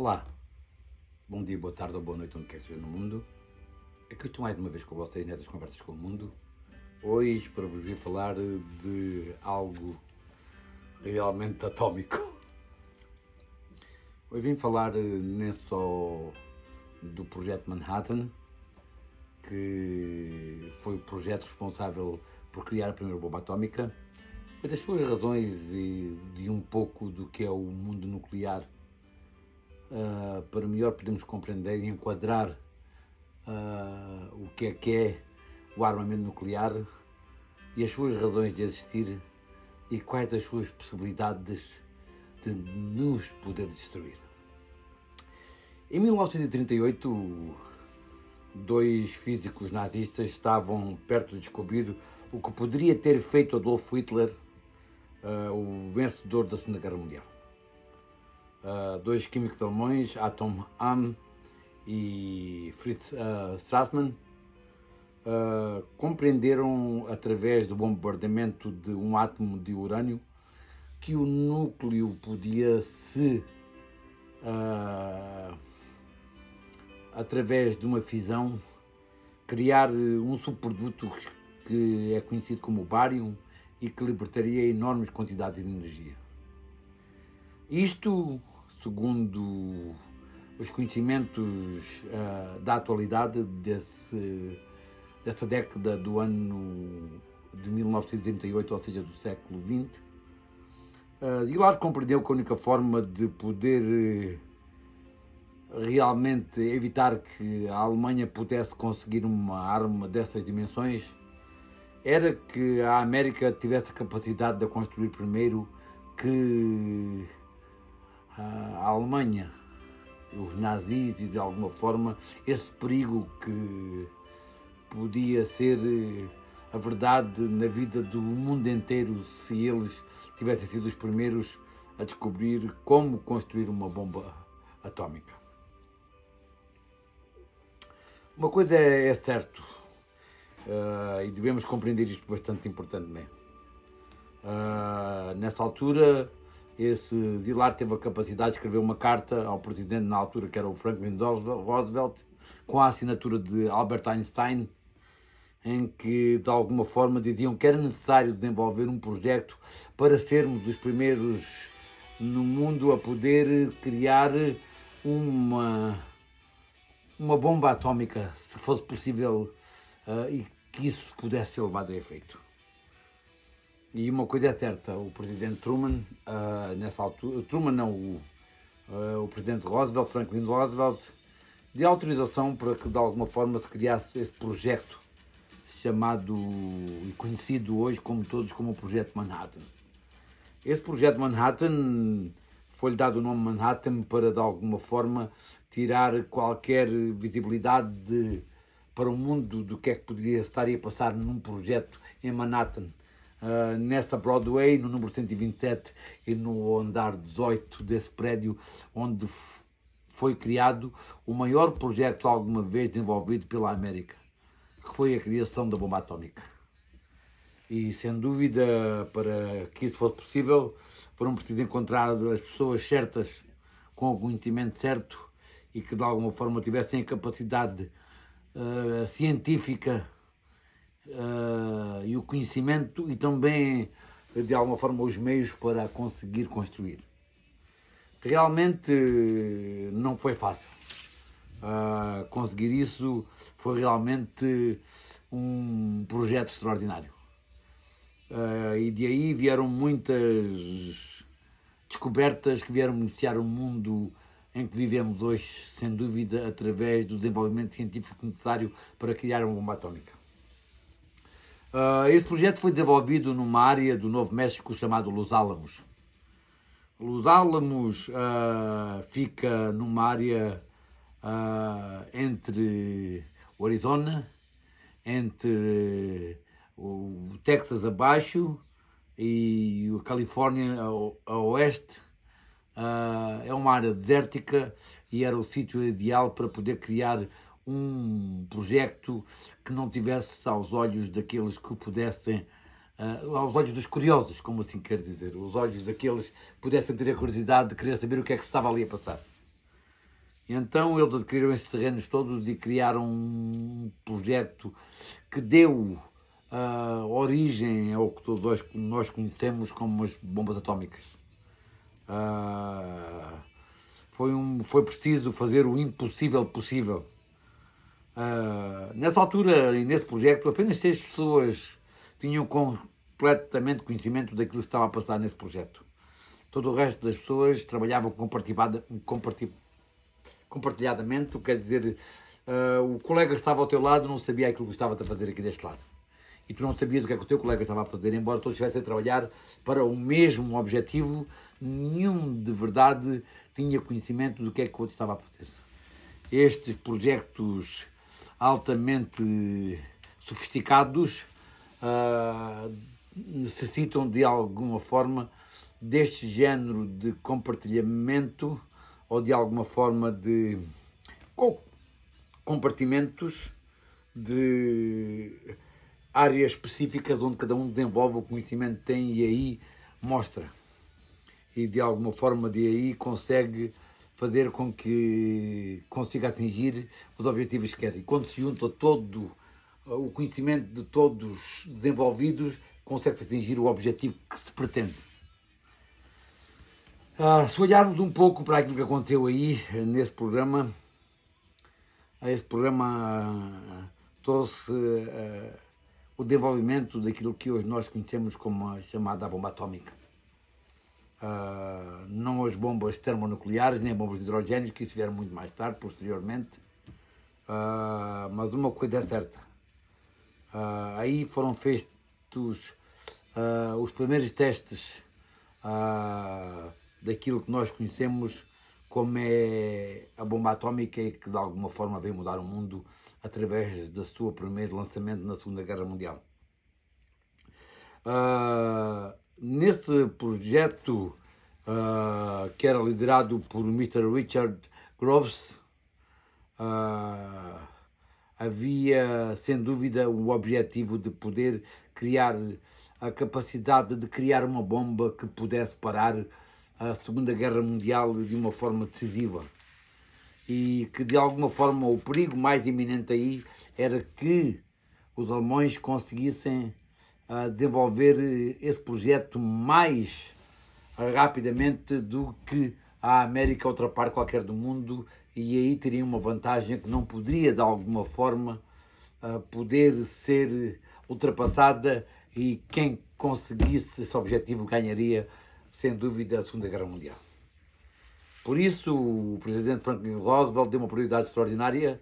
Olá, bom dia, boa tarde ou boa noite, onde quer que esteja no mundo. Aqui estou mais uma vez com vocês nestas conversas com o mundo. Hoje para vos vir falar de algo realmente atómico. Hoje vim falar nem só do projeto Manhattan, que foi o projeto responsável por criar a primeira bomba atómica, mas das suas razões e de um pouco do que é o mundo nuclear, para melhor podermos compreender e enquadrar o que é o armamento nuclear e as suas razões de existir e quais as suas possibilidades de nos poder destruir. Em 1938, dois físicos nazistas estavam perto de descobrir o que poderia ter feito Adolf Hitler, o vencedor da Segunda Guerra Mundial. Dois químicos alemães, Atom Am e Fritz Strassmann, compreenderam através do bombardeamento de um átomo de urânio que o núcleo podia através de uma fisão, criar um subproduto que é conhecido como bárium e que libertaria enormes quantidades de energia. Isto, segundo os conhecimentos da atualidade dessa década do ano de 1938, ou seja, do século XX, Gillard compreendeu que a única forma de poder realmente evitar que a Alemanha pudesse conseguir uma arma dessas dimensões era que a América tivesse a capacidade de construir primeiro que a Alemanha, os nazis e de alguma forma esse perigo que podia ser a verdade na vida do mundo inteiro se eles tivessem sido os primeiros a descobrir como construir uma bomba atómica. Uma coisa é certo, e devemos compreender isto bastante importantemente. Nessa altura, esse Gillard teve a capacidade de escrever uma carta ao presidente na altura, que era o Franklin Roosevelt, com a assinatura de Albert Einstein, em que de alguma forma diziam que era necessário desenvolver um projeto para sermos os primeiros no mundo a poder criar uma bomba atómica, se fosse possível, e que isso pudesse ser levado a efeito. E uma coisa é certa, o presidente Truman, nessa altura, o presidente Roosevelt, Franklin Roosevelt, deu autorização para que de alguma forma se criasse esse projeto chamado e conhecido hoje como todos como o Projeto Manhattan. Esse Projeto Manhattan foi-lhe dado o nome Manhattan para de alguma forma tirar qualquer visibilidade para o mundo do que é que poderia estar a passar num projeto em Manhattan. Nessa Broadway, no número 127 e no andar 18 desse prédio, onde foi criado o maior projeto alguma vez desenvolvido pela América, que foi a criação da bomba atómica. E sem dúvida, para que isso fosse possível, foram precisas encontrar as pessoas certas, com o conhecimento certo e que de alguma forma tivessem a capacidade científica e o conhecimento e também de alguma forma os meios para conseguir construir. Realmente não foi fácil. Conseguir isso foi realmente um projeto extraordinário. E de aí vieram muitas descobertas que vieram beneficiar o mundo em que vivemos hoje, sem dúvida, através do desenvolvimento científico necessário para criar uma bomba atómica. Esse projeto foi desenvolvido numa área do Novo México chamado Los Alamos. Los Alamos fica numa área entre o Arizona, entre o Texas abaixo e a Califórnia a oeste. É uma área desértica e era o sítio ideal para poder criar um projeto que não tivesse aos olhos daqueles que pudessem, aos olhos dos curiosos, como assim quer dizer, os olhos daqueles que pudessem ter a curiosidade de querer saber o que é que estava ali a passar. Então eles adquiriram esses terrenos todos e criaram um projeto que deu origem ao que todos nós conhecemos como as bombas atómicas. Foi preciso fazer o impossível possível. Nessa altura e nesse projeto, apenas 6 pessoas tinham completamente conhecimento daquilo que estava a passar nesse projeto. Todo o resto das pessoas trabalhavam compartilhadamente, quer dizer, o colega que estava ao teu lado não sabia aquilo que estavas a fazer aqui deste lado. E tu não sabias o que é que o teu colega estava a fazer, embora todos estivessem a trabalhar para o mesmo objetivo, nenhum de verdade tinha conhecimento do que é que o outro estava a fazer. Estes projetos altamente sofisticados necessitam de alguma forma deste género de compartilhamento ou de alguma forma de compartimentos de áreas específicas onde cada um desenvolve o conhecimento que tem e aí mostra. E de alguma forma de aí consegue fazer com que consiga atingir os objetivos que quer. E quando se junta todo o conhecimento de todos desenvolvidos, consegue-se atingir o objetivo que se pretende. Se olharmos um pouco para aquilo que aconteceu aí, nesse programa, esse programa trouxe o desenvolvimento daquilo que hoje nós conhecemos como a chamada bomba atómica. Não as bombas termonucleares, nem bombas de hidrogênio, que isso vieram muito mais tarde, posteriormente. Mas uma coisa é certa. Aí foram feitos os primeiros testes daquilo que nós conhecemos como é a bomba atómica e que de alguma forma veio mudar o mundo através do seu primeiro lançamento na Segunda Guerra Mundial. Nesse projeto que era liderado por Mr. Richard Groves, havia sem dúvida o objetivo de poder criar a capacidade de criar uma bomba que pudesse parar a Segunda Guerra Mundial de uma forma decisiva. E que de alguma forma o perigo mais iminente aí era que os alemães conseguissem desenvolver esse projeto mais rapidamente do que a América, outra parte qualquer do mundo, e aí teria uma vantagem que não poderia de alguma forma poder ser ultrapassada, e quem conseguisse esse objetivo ganharia sem dúvida a Segunda Guerra Mundial. Por isso o presidente Franklin Roosevelt deu uma prioridade extraordinária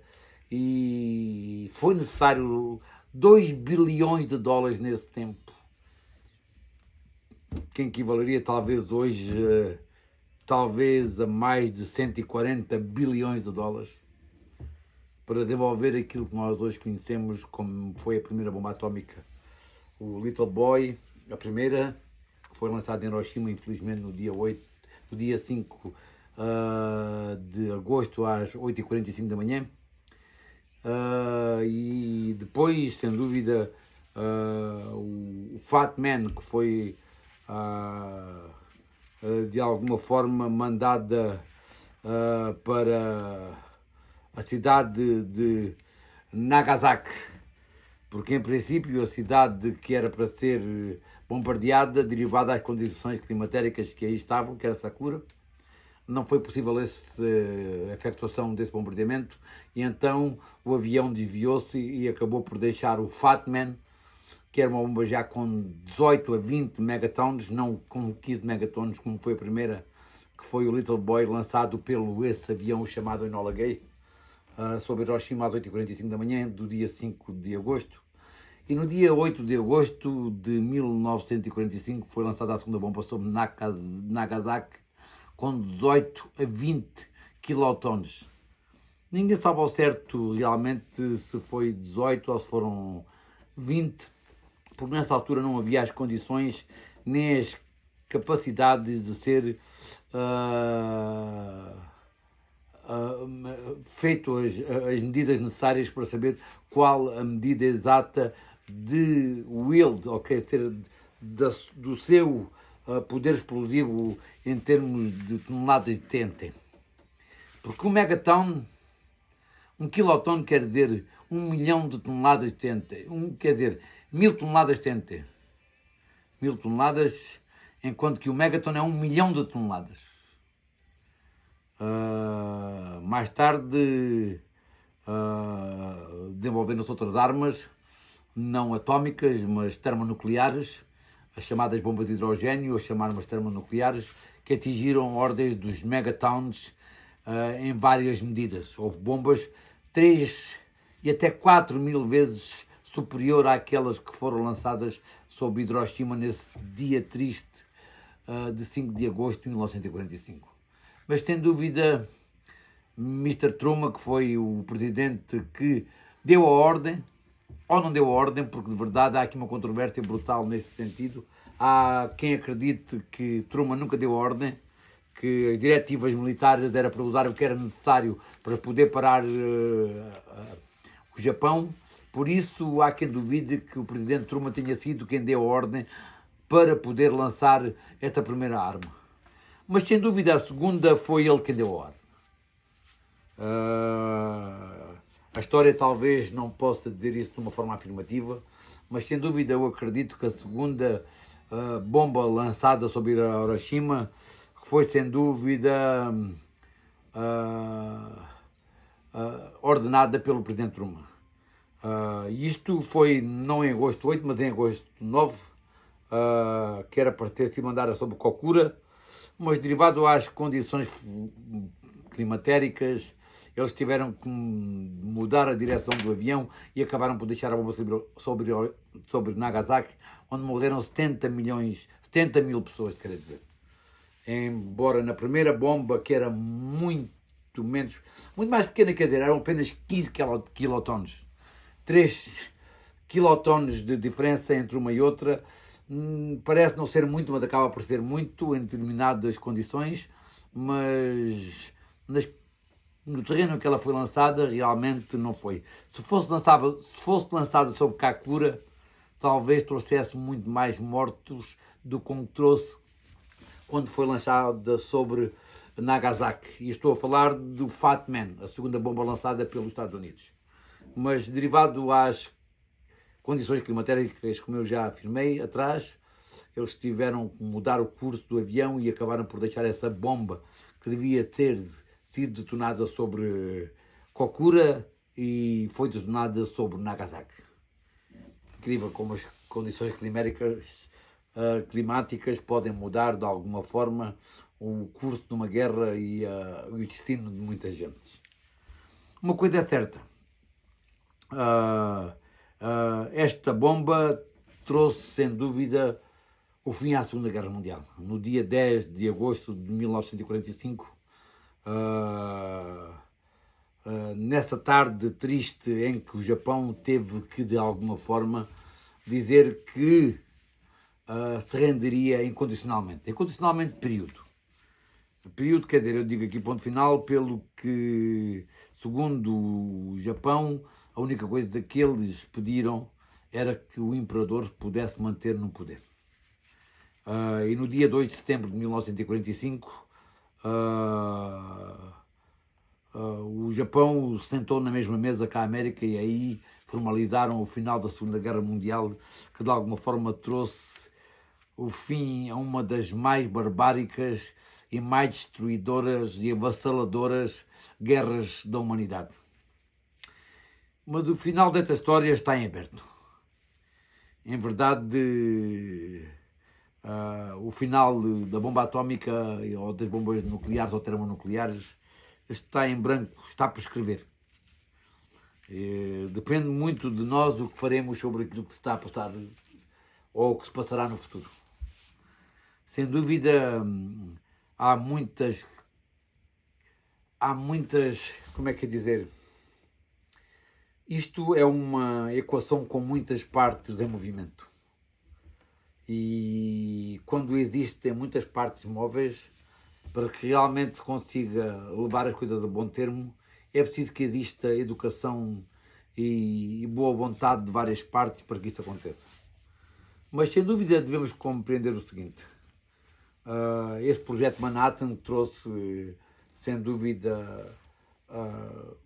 e foi necessário 2 bilhões de dólares nesse tempo, que equivaleria talvez hoje a mais de 140 bilhões de dólares para desenvolver aquilo que nós hoje conhecemos como foi a primeira bomba atómica, o Little Boy, a primeira, que foi lançada em Hiroshima, infelizmente no dia 5 de agosto às 8h45 da manhã. E depois, sem dúvida, o Fat Man, que foi de alguma forma mandada para a cidade de Nagasaki, porque em princípio a cidade que era para ser bombardeada, derivada das condições climatéricas que aí estavam, que era Sakura, não foi possível a efetuação desse bombardeamento, e então o avião desviou-se e acabou por deixar o Fat Man, que era uma bomba já com 18 a 20 megatons, não com 15 megatons como foi a primeira, que foi o Little Boy, lançado pelo esse avião chamado Enola Gay, sobre Hiroshima às 8h45 da manhã do dia 5 de agosto. E no dia 8 de agosto de 1945 foi lançada a segunda bomba sobre Nagasaki, com 18 a 20 kilotons. Ninguém sabe ao certo realmente se foi 18 ou se foram 20, porque nessa altura não havia as condições nem as capacidades de ser feito as medidas necessárias para saber qual a medida exata de yield, ou quer dizer, do seu poder explosivo em termos de toneladas de TNT. Porque um megaton, um quiloton quer dizer 1 milhão de toneladas de TNT, quer dizer 1000 toneladas de TNT. 1000 toneladas, enquanto que o megaton é 1 milhão de toneladas. Mais tarde, desenvolveram-se outras armas, não atómicas, mas termonucleares, as chamadas bombas de hidrogênio, as chamadas termonucleares, que atingiram ordens dos megatons em várias medidas. Houve bombas 3 e até 4.000 vezes superior àquelas que foram lançadas sobre Hiroshima nesse dia triste de 5 de agosto de 1945. Mas, sem dúvida, Mr. Truman, que foi o presidente que deu a ordem, ou não deu a ordem, porque de verdade há aqui uma controvérsia brutal nesse sentido. Há quem acredite que Truman nunca deu a ordem, que as diretivas militares era para usar o que era necessário para poder parar o Japão. Por isso há quem duvide que o presidente Truman tenha sido quem deu a ordem para poder lançar esta primeira arma. Mas sem dúvida a segunda foi ele quem deu a ordem. A história talvez não possa dizer isso de uma forma afirmativa, mas sem dúvida eu acredito que a segunda bomba lançada sobre Hiroshima foi sem dúvida ordenada pelo presidente Truman. Isto foi não em agosto 8, mas em agosto 9, que era para ter sido mandada sobre Kokura, mas derivado às condições climatéricas, eles tiveram que mudar a direção do avião e acabaram por deixar a bomba sobre Nagasaki, onde morreram 70 mil pessoas, quer dizer. Embora na primeira bomba, que era muito mais pequena, quer dizer, eram apenas 15 quilotons. 3 quilotons de diferença entre uma e outra, parece não ser muito, mas acaba por ser muito em determinadas condições, mas no terreno em que ela foi lançada, realmente não foi. Se fosse lançada sobre Kakura, talvez trouxesse muito mais mortos do que trouxe quando foi lançada sobre Nagasaki. E estou a falar do Fat Man, a segunda bomba lançada pelos Estados Unidos. Mas derivado às condições climatéricas, como eu já afirmei atrás, eles tiveram que mudar o curso do avião e acabaram por deixar essa bomba que devia ter sido detonada sobre Kokura e foi detonada sobre Nagasaki. Incrível como as condições climáticas podem mudar de alguma forma o curso de uma guerra e o destino de muita gente. Uma coisa é certa, esta bomba trouxe sem dúvida o fim à Segunda Guerra Mundial. No dia 10 de agosto de 1945, nessa tarde triste em que o Japão teve que, de alguma forma, dizer que se renderia incondicionalmente. Incondicionalmente, período. Período, quer dizer, eu digo aqui ponto final, pelo que, segundo o Japão, a única coisa que eles pediram era que o imperador se pudesse manter no poder. E no dia 2 de setembro de 1945, o Japão sentou na mesma mesa que a América e aí formalizaram o final da Segunda Guerra Mundial, que de alguma forma trouxe o fim a uma das mais barbáricas e mais destruidoras e avassaladoras guerras da humanidade. Mas o final desta história está em aberto. Em verdade, o final da bomba atómica ou das bombas nucleares ou termonucleares está em branco, está por escrever. Depende muito de nós o que faremos sobre aquilo que se está a passar ou o que se passará no futuro. Sem dúvida, há muitas, como é que é dizer? Isto é uma equação com muitas partes em movimento. E quando existem muitas partes móveis, para que realmente se consiga levar as coisas a bom termo, é preciso que exista educação e boa vontade de várias partes para que isso aconteça. Mas sem dúvida devemos compreender o seguinte: esse projeto Manhattan trouxe sem dúvida,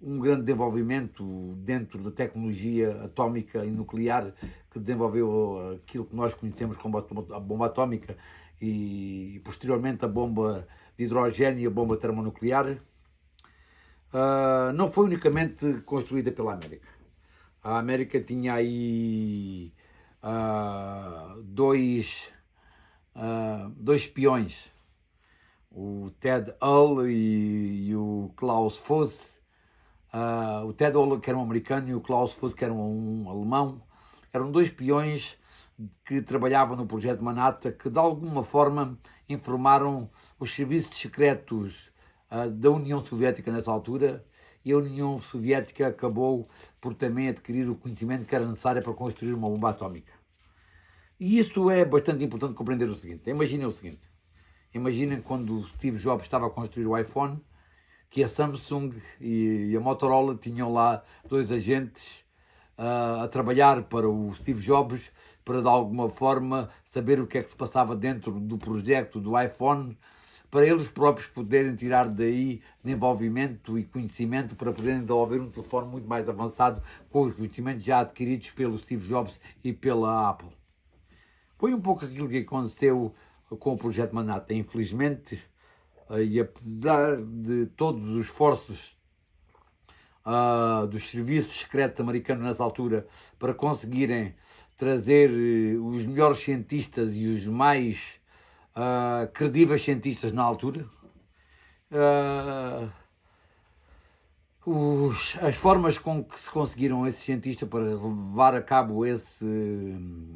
um grande desenvolvimento dentro da tecnologia atómica e nuclear, que desenvolveu aquilo que nós conhecemos como a bomba atómica e posteriormente a bomba de hidrogênio e a bomba termonuclear. Não foi unicamente construída pela América. A América tinha aí dois espiões, o Ted Hull e o Klaus Fuchs. O Ted Hull, que era um americano, e o Klaus Fuchs, que era um alemão. Eram dois espiões que trabalhavam no projeto Manhattan, que de alguma forma informaram os serviços secretos da União Soviética nessa altura, e a União Soviética acabou por também adquirir o conhecimento que era necessário para construir uma bomba atómica. E isso é bastante importante compreender o seguinte. Imaginem quando o Steve Jobs estava a construir o iPhone, que a Samsung e a Motorola tinham lá dois agentes a trabalhar para o Steve Jobs, para de alguma forma saber o que é que se passava dentro do projeto do iPhone, para eles próprios poderem tirar daí desenvolvimento e conhecimento para poderem desenvolver um telefone muito mais avançado com os conhecimentos já adquiridos pelo Steve Jobs e pela Apple. Foi um pouco aquilo que aconteceu com o projeto Manhattan. Infelizmente, e apesar de todos os esforços dos serviços secretos americanos nessa altura para conseguirem trazer os melhores cientistas e os mais credíveis cientistas na altura, as formas com que se conseguiram esses cientistas para levar a cabo esse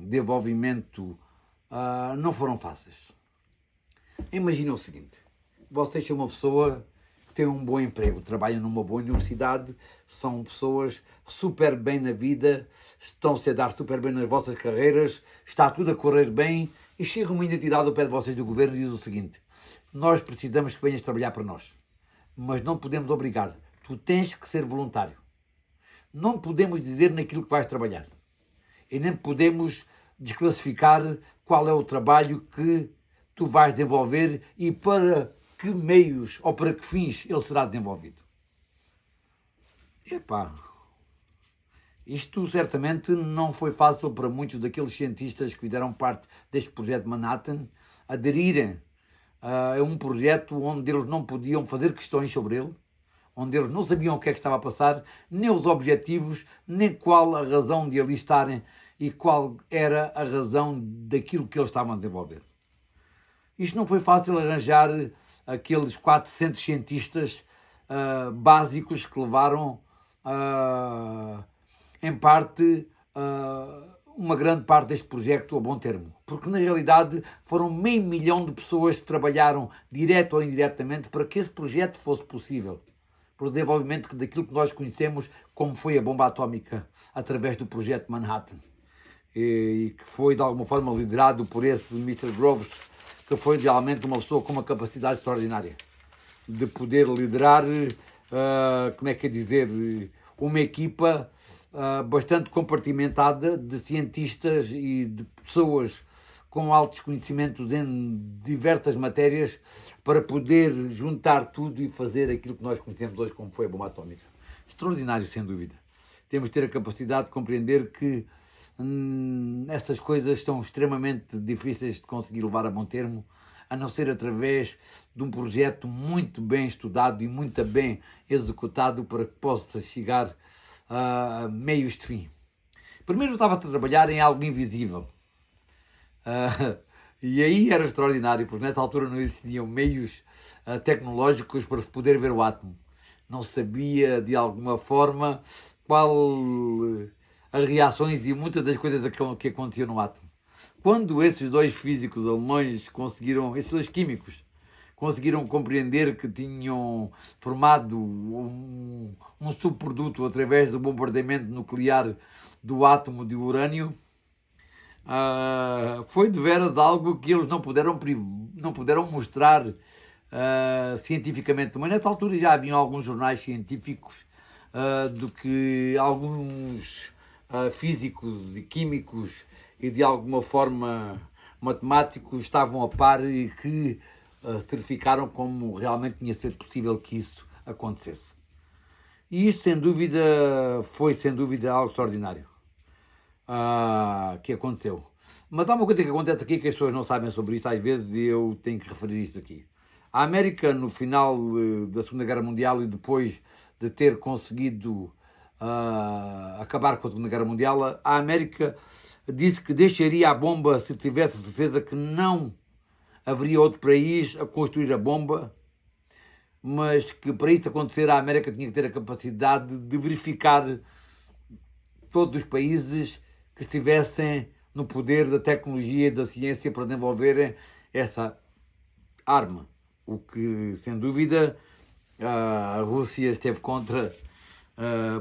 desenvolvimento não foram fáceis. Imagina o seguinte: vocês são uma pessoa que tem um bom emprego, trabalham numa boa universidade, são pessoas super bem na vida, estão-se a dar super bem nas vossas carreiras, está tudo a correr bem, e chega uma entidade ao pé de vocês do governo e diz o seguinte: nós precisamos que venhas trabalhar para nós, mas não podemos obrigar, tu tens que ser voluntário. Não podemos dizer naquilo que vais trabalhar e nem podemos desclassificar qual é o trabalho que tu vais desenvolver e para que meios ou para que fins ele será desenvolvido. Epá, isto certamente não foi fácil para muitos daqueles cientistas que fizeram parte deste projeto Manhattan aderirem a um projeto onde eles não podiam fazer questões sobre ele, onde eles não sabiam o que é que estava a passar, nem os objetivos, nem qual a razão de ali estarem e qual era a razão daquilo que eles estavam a desenvolver. Isto não foi fácil arranjar aqueles 400 cientistas básicos que levaram, em parte, uma grande parte deste projeto a bom termo. Porque, na realidade, foram 500 mil de pessoas que trabalharam, direto ou indiretamente, para que esse projeto fosse possível. Para o desenvolvimento daquilo que nós conhecemos como foi a bomba atómica, através do projeto Manhattan. E que foi, de alguma forma, liderado por esse Mr. Groves, que foi realmente uma pessoa com uma capacidade extraordinária de poder liderar, uma equipa bastante compartimentada de cientistas e de pessoas com altos conhecimentos em diversas matérias para poder juntar tudo e fazer aquilo que nós conhecemos hoje como foi a bomba atómica. Extraordinário, sem dúvida. Temos de ter a capacidade de compreender que essas coisas são extremamente difíceis de conseguir levar a bom termo, a não ser através de um projeto muito bem estudado e muito bem executado para que possa chegar a meios de fim. Primeiro estava-se a trabalhar em algo invisível. E aí era extraordinário, porque nessa altura não existiam meios tecnológicos para se poder ver o átomo. Não se sabia, de alguma forma, qual as reações e muitas das coisas que aconteciam no átomo. Quando esses dois físicos alemães esses dois químicos, conseguiram compreender que tinham formado um subproduto através do bombardeamento nuclear do átomo de urânio, foi de veras algo que eles não puderam mostrar cientificamente. Mas nessa altura já haviam alguns jornais científicos do que alguns físicos e químicos e de alguma forma matemáticos estavam a par e que certificaram como realmente tinha sido possível que isso acontecesse. E isto, sem dúvida, foi sem dúvida algo extraordinário que aconteceu. Mas há uma coisa que acontece aqui que as pessoas não sabem sobre isso às vezes e eu tenho que referir isto aqui. A América, no final da Segunda Guerra Mundial e depois de ter conseguido acabar com a Segunda Guerra Mundial, a América disse que deixaria a bomba se tivesse a certeza que não haveria outro país a construir a bomba, mas que para isso acontecer a América tinha que ter a capacidade de verificar todos os países que estivessem no poder da tecnologia e da ciência para desenvolverem essa arma. O que, sem dúvida, a Rússia esteve contra,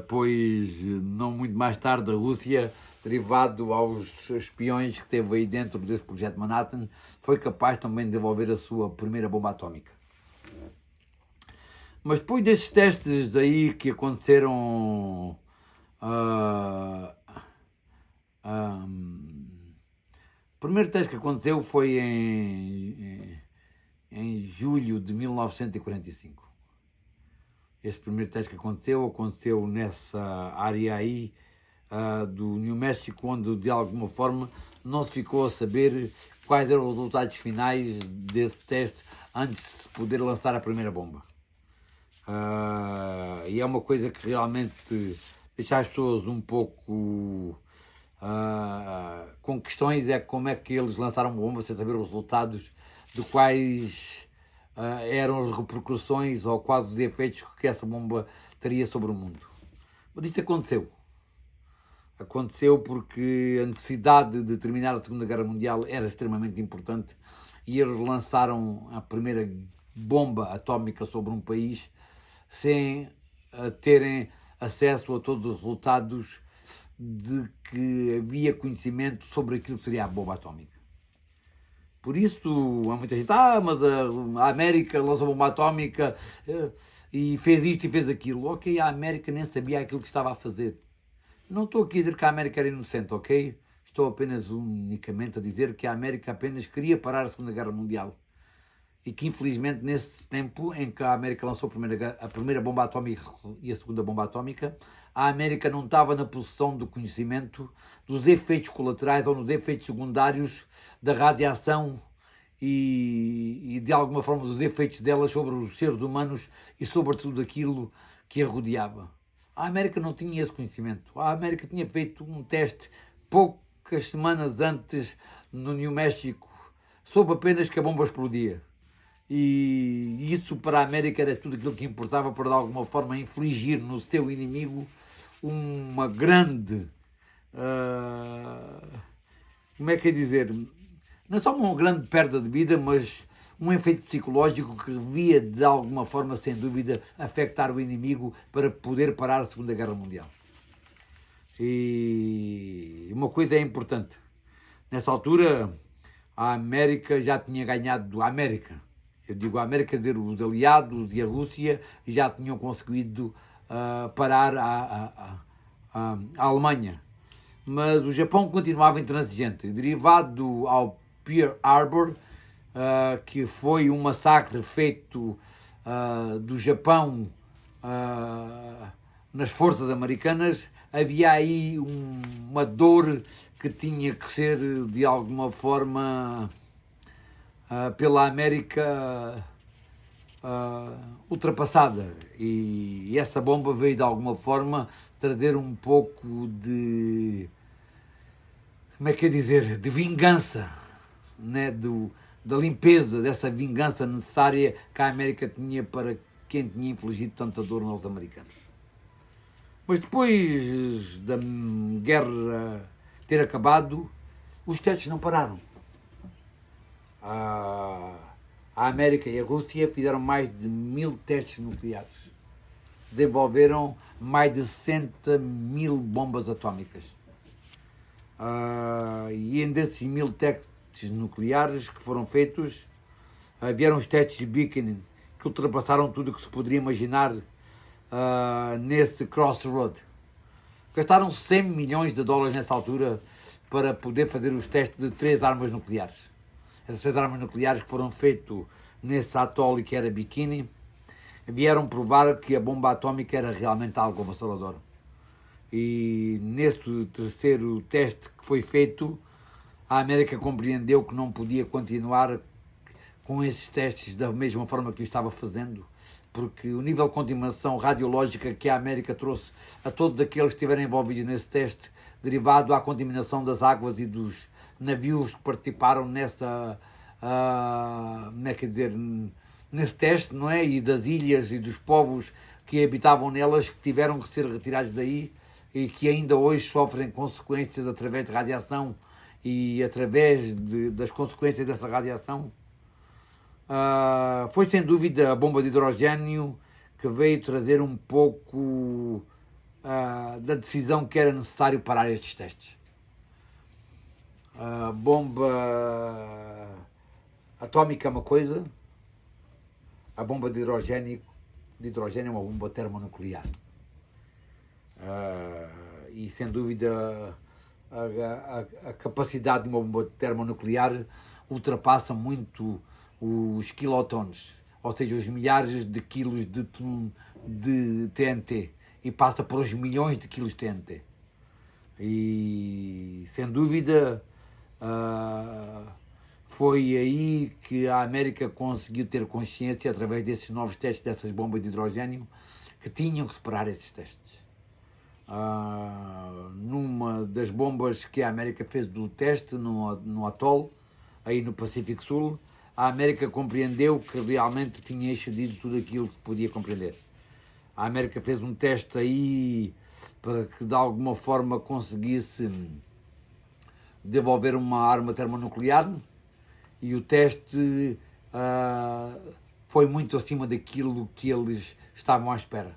pois não muito mais tarde a Rússia, derivado aos espiões que teve aí dentro desse projeto Manhattan, foi capaz também de desenvolver a sua primeira bomba atómica. Mas depois desses testes aí que aconteceram o primeiro teste que aconteceu foi em julho de 1945. Esse primeiro teste que aconteceu nessa área aí do New México, onde de alguma forma não se ficou a saber quais eram os resultados finais desse teste antes de se poder lançar a primeira bomba. E é uma coisa que realmente deixa as pessoas um pouco com questões, é como é que eles lançaram uma bomba sem saber os resultados, de quais eram as repercussões ou quase os efeitos que essa bomba teria sobre o mundo. Mas isto aconteceu. Aconteceu porque a necessidade de terminar a Segunda Guerra Mundial era extremamente importante e eles lançaram a primeira bomba atómica sobre um país sem terem acesso a todos os resultados de que havia conhecimento sobre aquilo que seria a bomba atómica. Por isso, há muita gente, mas a América lançou a bomba atómica e fez isto e fez aquilo. Ok, a América nem sabia aquilo que estava a fazer. Não estou aqui a dizer que a América era inocente, ok? Estou apenas unicamente a dizer que a América apenas queria parar a Segunda Guerra Mundial. E que infelizmente nesse tempo em que a América lançou a primeira bomba atómica e a segunda bomba atómica, a América não estava na posição do conhecimento dos efeitos colaterais ou dos efeitos secundários da radiação e de alguma forma dos efeitos dela sobre os seres humanos e sobre tudo aquilo que a rodeava. A América não tinha esse conhecimento. A América tinha feito um teste poucas semanas antes no New México, soube apenas que a bomba explodia. E isso para a América era tudo aquilo que importava para de alguma forma infligir no seu inimigo uma grande, como é que é dizer, não é só uma grande perda de vida, mas um efeito psicológico que devia de alguma forma, sem dúvida, afetar o inimigo para poder parar a Segunda Guerra Mundial. E uma coisa é importante, nessa altura a América já tinha ganhado, eu digo a América, quer dizer, os aliados e a Rússia já tinham conseguido parar a Alemanha. Mas o Japão continuava intransigente, derivado ao Pearl Harbor, que foi um massacre feito do Japão nas forças americanas. Havia aí uma dor que tinha que ser de alguma forma pela América ultrapassada, e essa bomba veio de alguma forma trazer um pouco de, como é que é dizer, de vingança, né? Da limpeza, dessa vingança necessária que a América tinha para quem tinha infligido tanta dor aos americanos. Mas depois da guerra ter acabado, os testes não pararam. A América e a Rússia fizeram mais de 1000 testes nucleares. Desenvolveram mais de 60.000 bombas atómicas. E em desses 1000 testes nucleares que foram feitos, vieram os testes de Buchanan, que ultrapassaram tudo o que se poderia imaginar nesse crossroad. Gastaram 100 milhões de dólares nessa altura para poder fazer os testes de 3 armas nucleares. Essas 3 armas nucleares que foram feitas nesse atole que era Bikini, vieram provar que a bomba atómica era realmente algo avassalador. E nesse terceiro teste que foi feito, a América compreendeu que não podia continuar com esses testes da mesma forma que o estava fazendo, porque o nível de contaminação radiológica que a América trouxe a todos aqueles que estiverem envolvidos nesse teste, derivado à contaminação das águas e dos navios que participaram nesse teste, não é? E das ilhas e dos povos que habitavam nelas, que tiveram que ser retirados daí e que ainda hoje sofrem consequências através de radiação e através das consequências dessa radiação. Foi sem dúvida a bomba de hidrogênio que veio trazer um pouco da decisão que era necessário parar estes testes. A bomba atómica é uma coisa, a bomba de hidrogênio é uma bomba termonuclear. E sem dúvida a capacidade de uma bomba termonuclear ultrapassa muito os quilotons, ou seja, os milhares de quilos de TNT, e passa por os milhões de quilos de TNT. E sem dúvida foi aí que a América conseguiu ter consciência, através desses novos testes, dessas bombas de hidrogênio, que tinham que separar esses testes. Numa das bombas que a América fez do teste, no atol, aí no Pacífico Sul, a América compreendeu que realmente tinha excedido tudo aquilo que podia compreender. A América fez um teste aí para que de alguma forma conseguisse desenvolver uma arma termonuclear, e o teste foi muito acima daquilo que eles estavam à espera.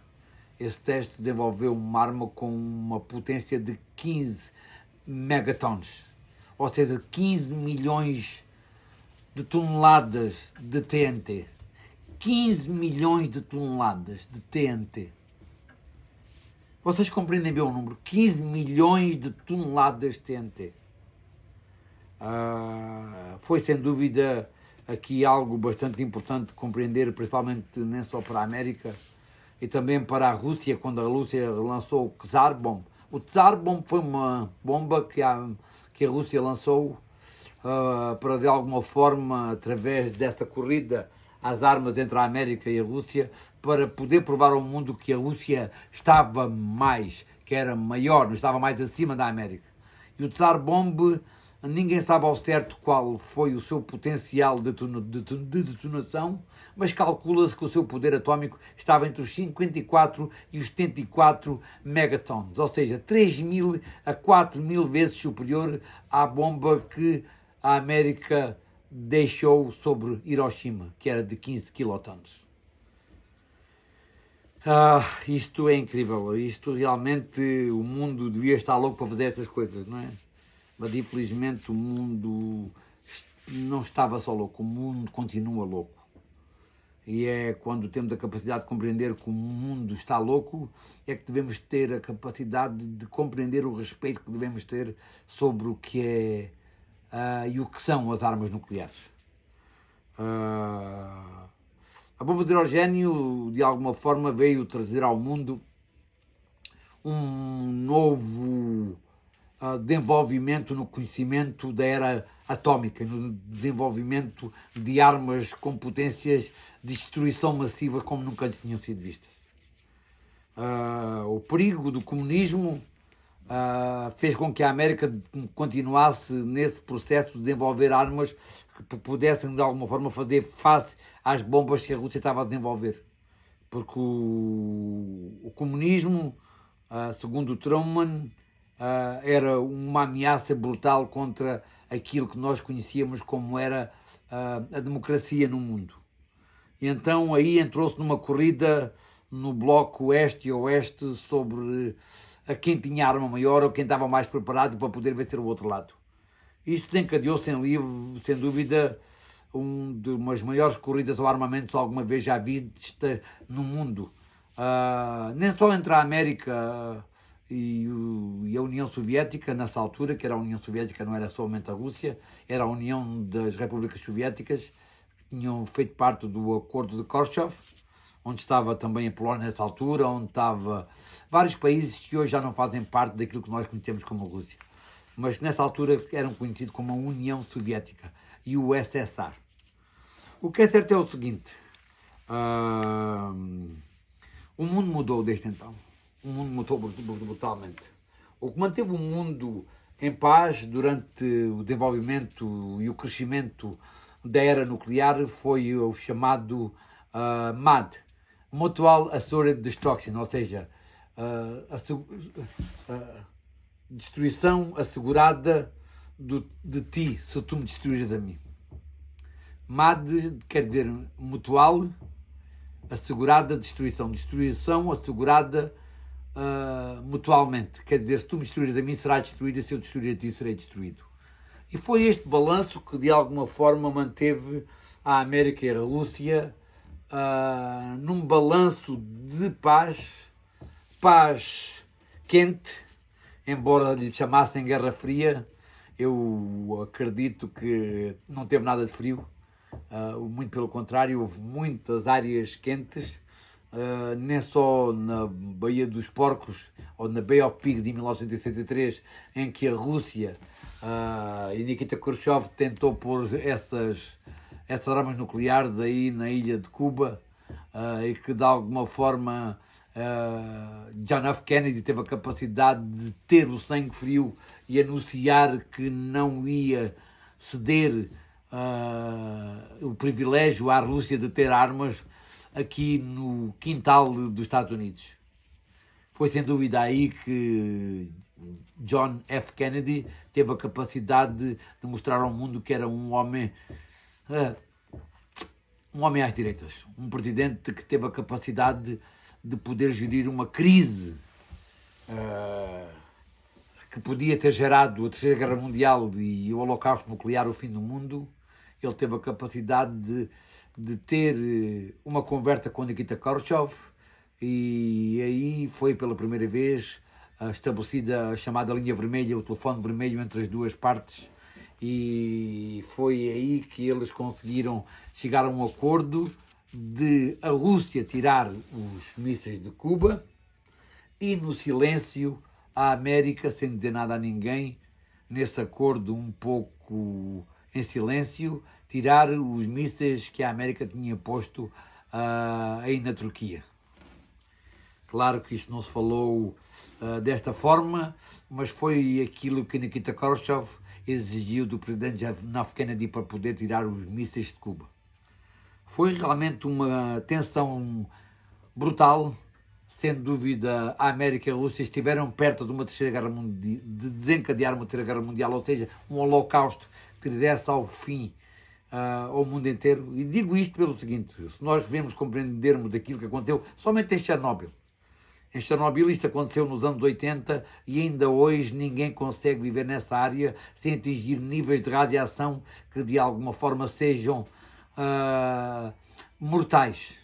Esse teste desenvolveu uma arma com uma potência de 15 megatons, ou seja, 15 milhões de toneladas de TNT. 15 milhões de toneladas de TNT. Vocês compreendem bem o número? 15 milhões de toneladas de TNT. Foi sem dúvida aqui algo bastante importante de compreender, principalmente nem só para a América e também para a Rússia, quando a Rússia lançou o Tsar Bomb. O Tsar Bomb foi uma bomba que a Rússia lançou para, de alguma forma, através dessa corrida às armas entre a América e a Rússia, para poder provar ao mundo que a Rússia estava mais, que era maior, não estava mais acima da América. E o Tsar Bomb, ninguém sabe ao certo qual foi o seu potencial de detonação, mas calcula-se que o seu poder atómico estava entre os 54 e os 74 megatons, ou seja, 3.000 a 4.000 vezes superior à bomba que a América deixou sobre Hiroshima, que era de 15 quilotons. Isto é incrível, isto realmente, o mundo devia estar louco para fazer estas coisas, não é? Mas infelizmente o mundo não estava só louco, o mundo continua louco. E é quando temos a capacidade de compreender que o mundo está louco, é que devemos ter a capacidade de compreender o respeito que devemos ter sobre o que é e o que são as armas nucleares. A bomba de hidrogênio, de alguma forma, veio trazer ao mundo um novo desenvolvimento no conhecimento da era atómica, no desenvolvimento de armas com potências de destruição massiva como nunca tinham sido vistas. O perigo do comunismo fez com que a América continuasse nesse processo de desenvolver armas que pudessem de alguma forma fazer face às bombas que a Rússia estava a desenvolver. Porque o comunismo, segundo Truman, era uma ameaça brutal contra aquilo que nós conhecíamos como era a democracia no mundo. E então aí entrou-se numa corrida no bloco oeste e oeste sobre a quem tinha arma maior ou quem estava mais preparado para poder vencer o outro lado. Isto desencadeou, sem dúvida, uma das maiores corridas ao armamento alguma vez já vista no mundo. Nem só entre a América e a União Soviética, nessa altura, que era a União Soviética, não era somente a Rússia, era a União das Repúblicas Soviéticas, tinham feito parte do Acordo de Khrushchev, onde estava também a Polónia nessa altura, onde estava vários países que hoje já não fazem parte daquilo que nós conhecemos como Rússia, mas nessa altura eram conhecidos como a União Soviética e o USSR. O que é certo é o seguinte, o mundo mudou desde então, o mundo mudou brutalmente. O que manteve o mundo em paz durante o desenvolvimento e o crescimento da era nuclear foi o chamado MAD, Mutual Assured Destruction, ou seja, destruição assegurada de ti, se tu me destruires a mim. MAD quer dizer mutual, assegurada destruição, destruição assegurada mutualmente, quer dizer, se tu me destruires a mim, serás destruído, e se eu destruir a ti, serei destruído. E foi este balanço que de alguma forma manteve a América e a Rússia num balanço de paz quente, embora lhe chamassem Guerra Fria. Eu acredito que não teve nada de frio, muito pelo contrário, houve muitas áreas quentes, nem só na Baía dos Porcos ou na Bay of Pigs de 1963, em que a Rússia e Nikita Khrushchev tentou pôr essas armas nucleares aí na ilha de Cuba, e que de alguma forma John F. Kennedy teve a capacidade de ter o sangue frio e anunciar que não ia ceder o privilégio à Rússia de ter armas aqui no quintal dos Estados Unidos. Foi sem dúvida aí que John F. Kennedy teve a capacidade de mostrar ao mundo que era um homem às direitas, um presidente que teve a capacidade de poder gerir uma crise que podia ter gerado a Terceira Guerra Mundial e o Holocausto Nuclear, o fim do mundo. Ele teve a capacidade de ter uma conversa com Nikita Khrushchev, e aí foi pela primeira vez estabelecida a chamada linha vermelha, o telefone vermelho entre as duas partes, e foi aí que eles conseguiram chegar a um acordo de a Rússia tirar os mísseis de Cuba e, no silêncio, a América, sem dizer nada a ninguém, nesse acordo um pouco em silêncio, tirar os mísseis que a América tinha posto aí na Turquia. Claro que isto não se falou desta forma, mas foi aquilo que Nikita Khrushchev exigiu do presidente John F. Kennedy para poder tirar os mísseis de Cuba. Foi realmente uma tensão brutal. Sem dúvida, a América e a Rússia estiveram perto de uma terceira guerra mundial, de desencadear uma terceira guerra mundial, ou seja, um holocausto que desse ao fim ao mundo inteiro. E digo isto pelo seguinte: se nós devemos compreendermos aquilo que aconteceu somente em Chernobyl. Em Chernobyl isto aconteceu nos anos 80 e ainda hoje ninguém consegue viver nessa área sem atingir níveis de radiação que de alguma forma sejam mortais.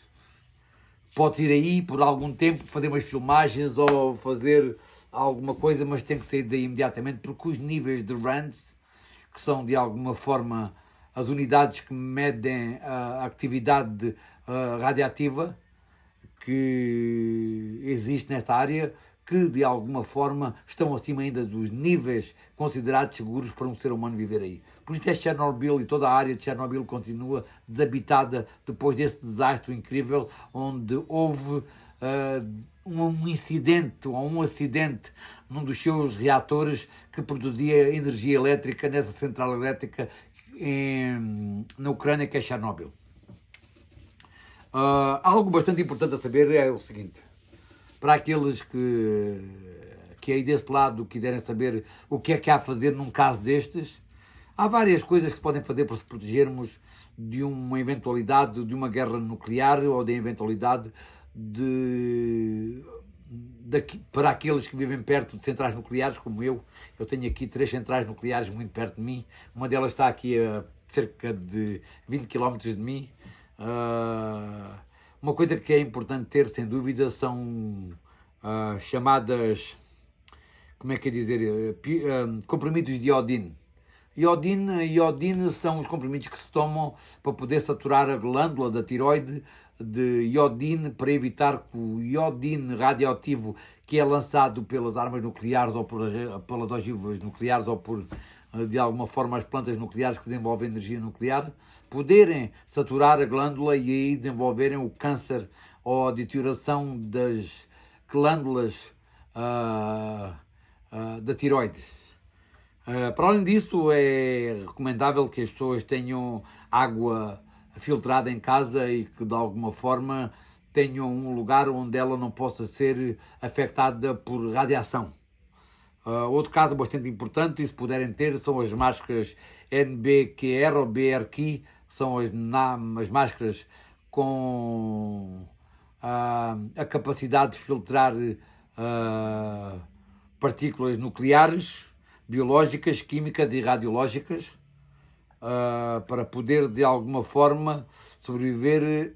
Pode ir aí por algum tempo fazer umas filmagens ou fazer alguma coisa, mas tem que sair daí imediatamente, porque os níveis de RANDS, que são de alguma forma as unidades que medem a atividade radiativa que existe nesta área, que de alguma forma estão acima ainda dos níveis considerados seguros para um ser humano viver aí. Por isso é Chernobyl, e toda a área de Chernobyl continua desabitada depois desse desastre incrível, onde houve um incidente ou um acidente num dos seus reatores que produzia energia elétrica nessa central elétrica na Ucrânia, que é Chernobyl. Algo bastante importante a saber é o seguinte: para aqueles que aí desse lado quiserem saber o que é que há a fazer num caso destes, há várias coisas que se podem fazer para se protegermos de uma eventualidade de uma guerra nuclear ou da eventualidade para aqueles que vivem perto de centrais nucleares, como eu. Eu tenho aqui 3 centrais nucleares muito perto de mim. Uma delas está aqui a cerca de 20 km de mim. Uma coisa que é importante ter, sem dúvida, são chamadas, como é que é dizer, comprimidos de iodine. Iodine são os comprimidos que se tomam para poder saturar a glândula da tiroide de iodine, para evitar que o iodine radioativo que é lançado pelas armas nucleares ou pelas ogivas nucleares ou por, de alguma forma, as plantas nucleares que desenvolvem energia nuclear, poderem saturar a glândula e aí desenvolverem o câncer ou a deterioração das glândulas da tiroide. Para além disso, é recomendável que as pessoas tenham água filtrada em casa e que de alguma forma tenham um lugar onde ela não possa ser afetada por radiação. Outro caso bastante importante, e se puderem ter, são as máscaras NBQR ou BRQ, são as máscaras com a capacidade de filtrar partículas nucleares, biológicas, químicas e radiológicas, para poder de alguma forma sobreviver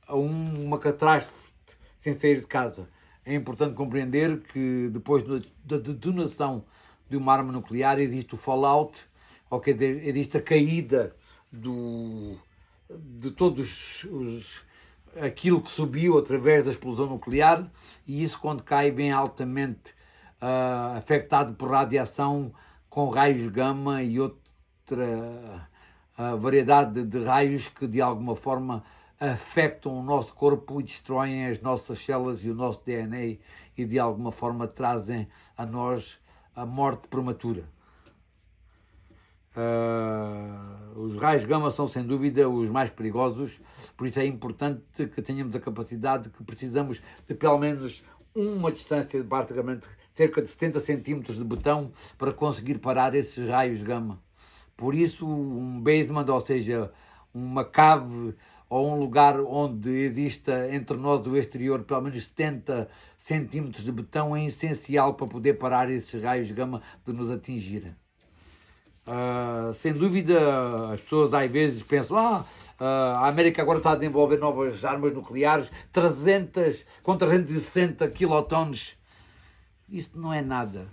a uma catástrofe sem sair de casa. É importante compreender que depois da detonação de uma arma nuclear existe o fallout, ou quer dizer, existe a caída de todos aquilo que subiu através da explosão nuclear, e isso, quando cai, vem altamente afetado por radiação com raios gama e outra variedade de raios que de alguma forma afetam o nosso corpo e destroem as nossas células e o nosso DNA e de alguma forma trazem a nós a morte prematura. Os raios gama são sem dúvida os mais perigosos, por isso é importante que tenhamos a capacidade que precisamos de pelo menos uma distância de basicamente cerca de 70 centímetros de botão para conseguir parar esses raios gama. Por isso, um basement, ou seja, uma cave ou um lugar onde exista entre nós e o exterior pelo menos 70 centímetros de betão é essencial para poder parar esses raios gama de nos atingirem. Sem dúvida, as pessoas às vezes pensam a América agora está a desenvolver novas armas nucleares com 360 quilotones. Isso não é nada.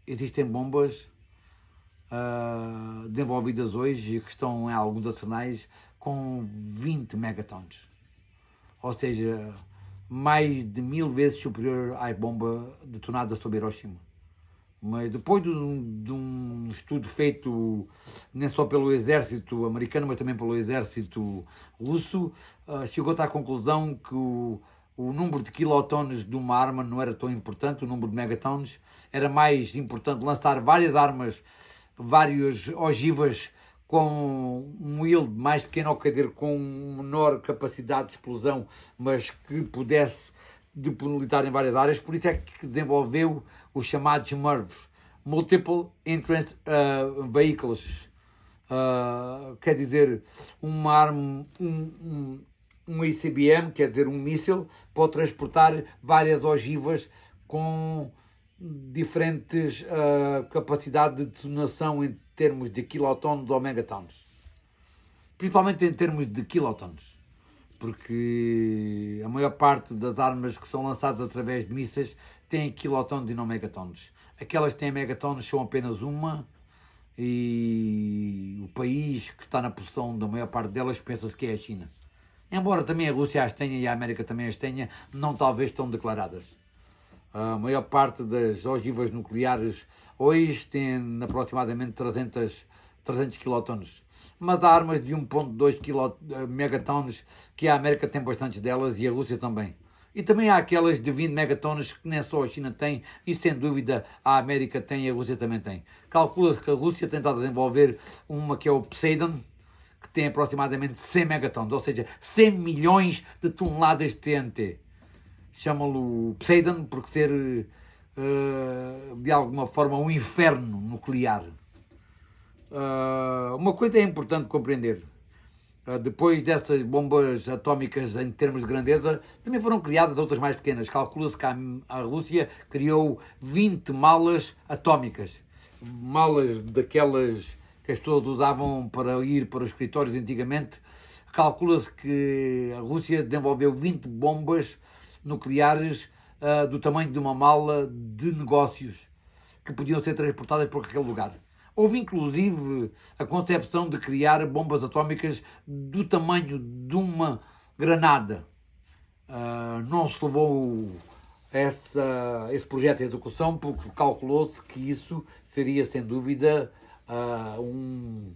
Existem bombas desenvolvidas hoje e que estão em alguns arsenais com 20 megatones, ou seja, mais de 1000 vezes superior à bomba detonada sobre Hiroshima. Mas depois de um estudo feito nem só pelo exército americano, mas também pelo exército russo, chegou-se à conclusão que o número de quilotones de uma arma não era tão importante, o número de megatones era mais importante lançar várias ogivas com um yield mais pequeno, ou quer dizer, com menor capacidade de explosão, mas que pudesse depenalitar em várias áreas. Por isso é que desenvolveu os chamados MIRVs, Multiple Entrance Vehicles, quer dizer, uma arma, um ICBM, quer dizer, um míssil, pode transportar várias ogivas com diferentes capacidades de detonação em termos de quilotones ou megatones, principalmente em termos de quilotones, porque a maior parte das armas que são lançadas através de mísseis têm quilotones e não megatones. Aquelas que têm megatones são apenas uma, e o país que está na possessão da maior parte delas pensa-se que é a China. Embora também a Rússia as tenha e a América também as tenha, não talvez tão declaradas. A maior parte das ogivas nucleares hoje tem aproximadamente 300 quilotones. Mas há armas de 1.2 megatones que a América tem bastantes delas e a Rússia também. E também há aquelas de 20 megatones que nem só a China tem e sem dúvida a América tem e a Rússia também tem. Calcula-se que a Rússia tenta desenvolver uma que é o Poseidon, que tem aproximadamente 100 megatones, ou seja, 100 milhões de toneladas de TNT. Chamam-lo Poseidon porque ser de alguma forma um inferno nuclear. Uma coisa é importante compreender. Depois dessas bombas atómicas em termos de grandeza, também foram criadas outras mais pequenas. Calcula-se que a Rússia criou 20 malas atómicas. Malas daquelas que as pessoas usavam para ir para os escritórios antigamente. Calcula-se que a Rússia desenvolveu 20 bombas nucleares do tamanho de uma mala de negócios que podiam ser transportadas por aquele lugar. Houve inclusive a concepção de criar bombas atómicas do tamanho de uma granada. Não se levou esse projeto à execução porque calculou-se que isso seria sem dúvida um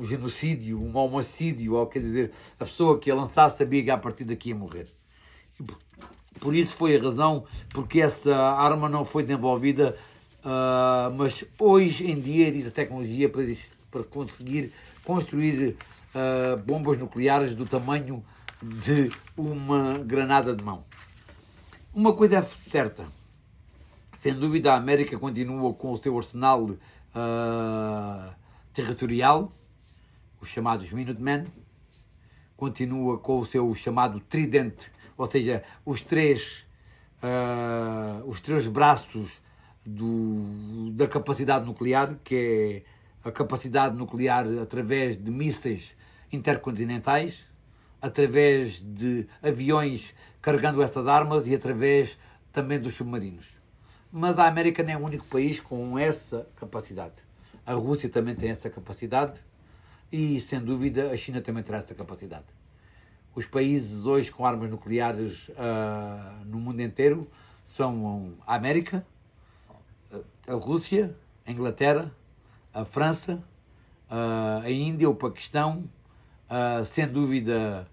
genocídio, um homicídio, ou quer dizer, a pessoa que ia lançar sabia que a partir daqui ia morrer. Por isso foi a razão porque essa arma não foi desenvolvida, mas hoje em dia existe a tecnologia para conseguir construir bombas nucleares do tamanho de uma granada de mão. Uma coisa é certa, sem dúvida a América continua com o seu arsenal territorial, os chamados Minutemen, continua com o seu chamado tridente, ou seja, os três braços da capacidade nuclear, que é a capacidade nuclear através de mísseis intercontinentais, através de aviões carregando essas armas e através também dos submarinos. Mas a América não é o único país com essa capacidade. A Rússia também tem essa capacidade e, sem dúvida, a China também terá essa capacidade. Os países hoje com armas nucleares no mundo inteiro são a América, a Rússia, a Inglaterra, a França, a Índia, o Paquistão, sem dúvida,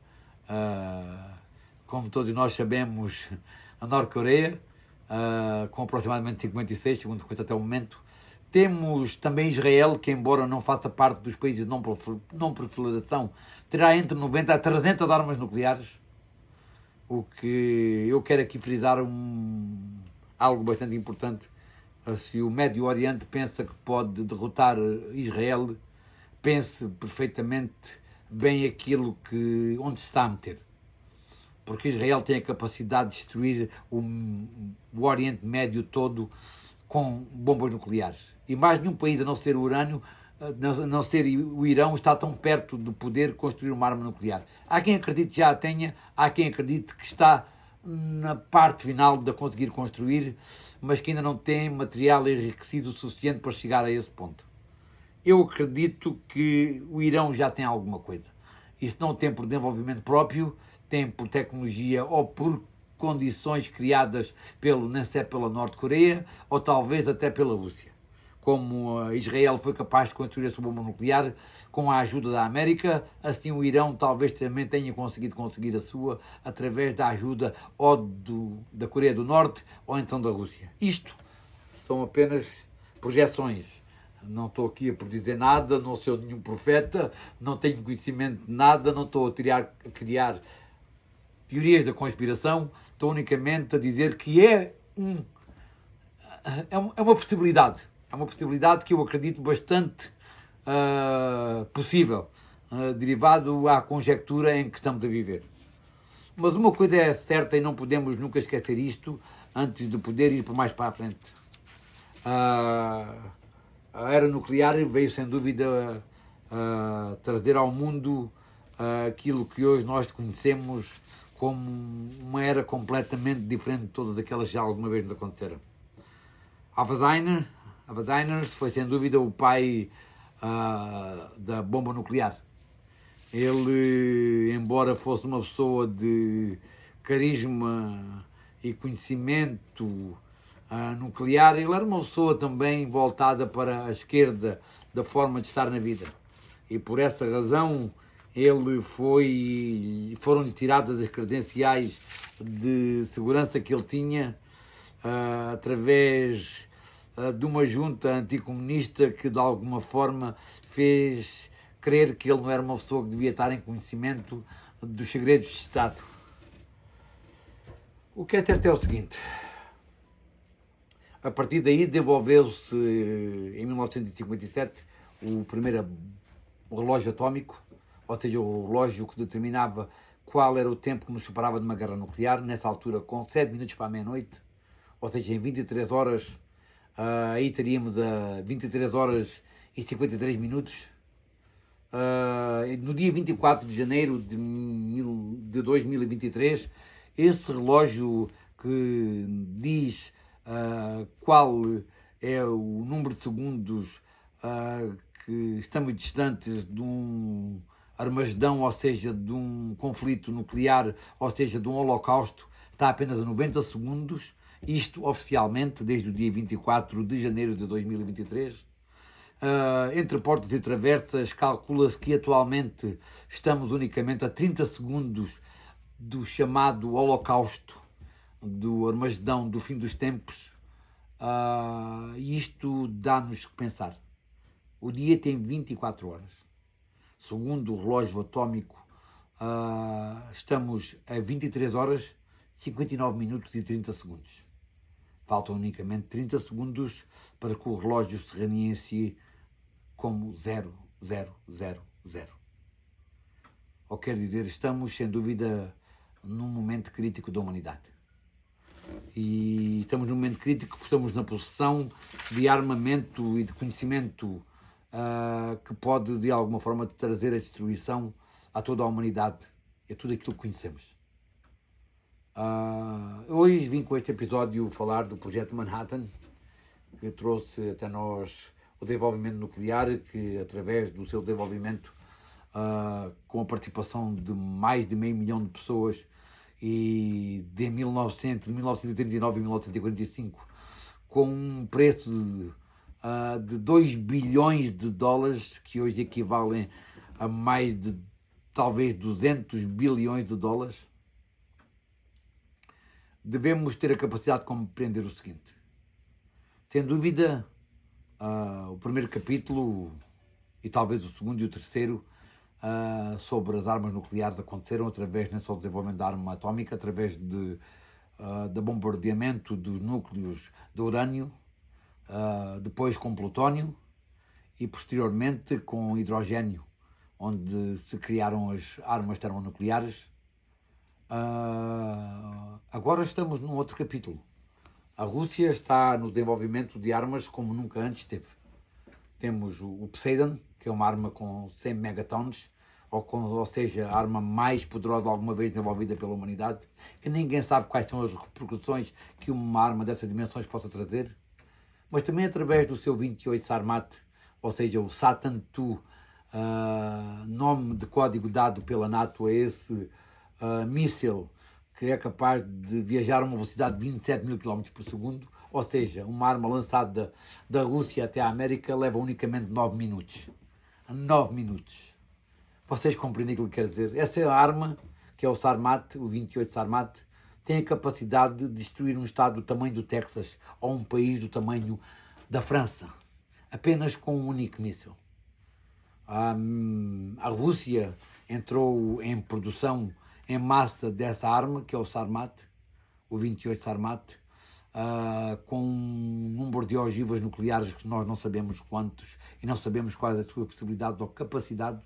como todos nós sabemos, a Norte-Coreia, com aproximadamente 56, segundo conta até o momento. Temos também Israel, que embora não faça parte dos países de não proliferação, terá entre 90 a 300 armas nucleares, o que eu quero aqui frisar algo bastante importante. Se o Médio Oriente pensa que pode derrotar Israel, pense perfeitamente bem onde se está a meter. Porque Israel tem a capacidade de destruir o Oriente Médio todo com bombas nucleares. E mais nenhum país, a não ser o o Irão, está tão perto de poder construir uma arma nuclear. Há quem acredite que já a tenha, há quem acredite que está na parte final de conseguir construir, mas que ainda não tem material enriquecido o suficiente para chegar a esse ponto. Eu acredito que o Irão já tem alguma coisa. E se não tem por desenvolvimento próprio, tem por tecnologia ou por condições criadas nem sei pela Norte-Coreia ou talvez até pela Rússia. Como Israel foi capaz de construir a sua bomba nuclear com a ajuda da América, assim o Irão talvez também tenha conseguir a sua através da ajuda ou da Coreia do Norte ou então da Rússia. Isto são apenas projeções. Não estou aqui a predizer nada, não sou nenhum profeta, não tenho conhecimento de nada, não estou a criar teorias da conspiração, estou unicamente a dizer que é uma possibilidade. É uma possibilidade que eu acredito bastante possível, derivado à conjectura em que estamos a viver. Mas uma coisa é certa e não podemos nunca esquecer isto antes de poder ir mais para a frente. A era nuclear veio sem dúvida trazer ao mundo aquilo que hoje nós conhecemos como uma era completamente diferente de todas aquelas que já alguma vez nos aconteceram. Oppenheimer foi sem dúvida o pai da bomba nuclear. Ele, embora fosse uma pessoa de carisma e conhecimento nuclear, ele era uma pessoa também voltada para a esquerda da forma de estar na vida. E por essa razão foram-lhe tiradas as credenciais de segurança que ele tinha através de uma junta anticomunista que de alguma forma fez crer que ele não era uma pessoa que devia estar em conhecimento dos segredos de Estado. O que é certo é o seguinte: a partir daí desenvolveu-se em 1957 o primeiro relógio atómico, ou seja, o relógio que determinava qual era o tempo que nos separava de uma guerra nuclear, nessa altura com 7 minutos para a meia-noite, ou seja, em 23 horas, aí teríamos a 23 horas e 53 minutos. No dia 24 de janeiro de 2023, esse relógio que diz qual é o número de segundos que estamos distantes de um Armagedão, ou seja, de um conflito nuclear, ou seja, de um holocausto, está apenas a 90 segundos, isto oficialmente desde o dia 24 de janeiro de 2023. Entre portas e travessas, calcula-se que atualmente estamos unicamente a 30 segundos do chamado holocausto, do Armagedão, do fim dos tempos. E isto dá-nos que pensar. O dia tem 24 horas. Segundo o relógio atómico, estamos a 23 horas, 59 minutos e 30 segundos. Faltam unicamente 30 segundos para que o relógio se reinicie como 0000. Ou quer dizer, estamos, sem dúvida, num momento crítico da humanidade. E estamos num momento crítico porque estamos na possessão de armamento e de conhecimento que pode, de alguma forma, trazer a destruição a toda a humanidade e a tudo aquilo que conhecemos. Hoje vim com este episódio falar do Projeto Manhattan, que trouxe até nós o desenvolvimento nuclear, que através do seu desenvolvimento, com a participação de mais de 500 mil de pessoas, e de 1939 e 1945, com um preço de 2 bilhões de dólares, que hoje equivalem a mais de talvez 200 bilhões de dólares, devemos ter a capacidade de compreender o seguinte. Sem dúvida, o primeiro capítulo, e talvez o segundo e o terceiro, sobre as armas nucleares aconteceram através não só do desenvolvimento da arma atómica, através do bombardeamento dos núcleos de urânio, depois com plutónio e posteriormente com hidrogênio, onde se criaram as armas termonucleares. Agora estamos num outro capítulo. A Rússia está no desenvolvimento de armas como nunca antes teve. Temos o Poseidon, que é uma arma com 100 megatons, ou seja, a arma mais poderosa alguma vez desenvolvida pela humanidade, que ninguém sabe quais são as repercussões que uma arma dessas dimensões possa trazer. Mas também através do seu 28 Sarmat, ou seja, o Satan II, nome de código dado pela NATO a esse míssil, que é capaz de viajar a uma velocidade de 27 mil km por segundo, ou seja, uma arma lançada da Rússia até a América leva unicamente 9 minutos. 9 minutos. Vocês compreendem aquilo que quer dizer? Essa arma, que é o Sarmat, o 28 Sarmat, tem a capacidade de destruir um estado do tamanho do Texas ou um país do tamanho da França, apenas com um único míssil. A Rússia entrou em produção em massa dessa arma, que é o Sarmat, o 28 Sarmat, com um número de ogivas nucleares que nós não sabemos quantos e não sabemos quais a sua possibilidade ou capacidade.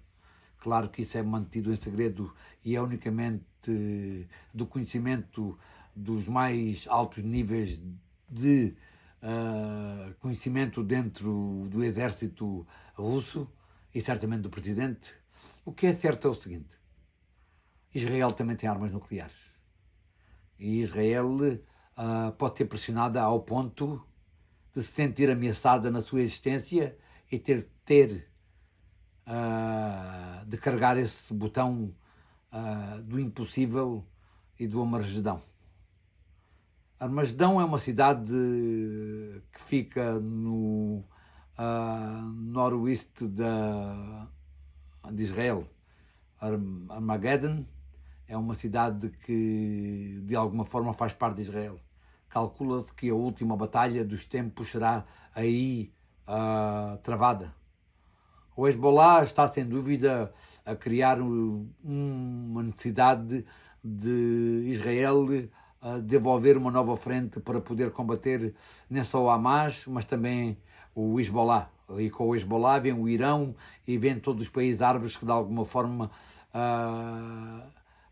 Claro que isso é mantido em segredo e é unicamente do conhecimento dos mais altos níveis de conhecimento dentro do exército russo e certamente do presidente. O que é certo é o seguinte: Israel também tem armas nucleares e Israel pode ser pressionada ao ponto de se sentir ameaçada na sua existência e ter de carregar esse botão do impossível e do Armagedão. Armagedão é uma cidade que fica no noroeste de Israel. Armageddon é uma cidade que de alguma forma faz parte de Israel. Calcula-se que a última batalha dos tempos será aí travada. O Hezbollah está sem dúvida a criar uma necessidade de Israel desenvolver uma nova frente para poder combater não só o Hamas, mas também o Hezbollah. E com o Hezbollah vem o Irão e vem todos os países árabes que de alguma forma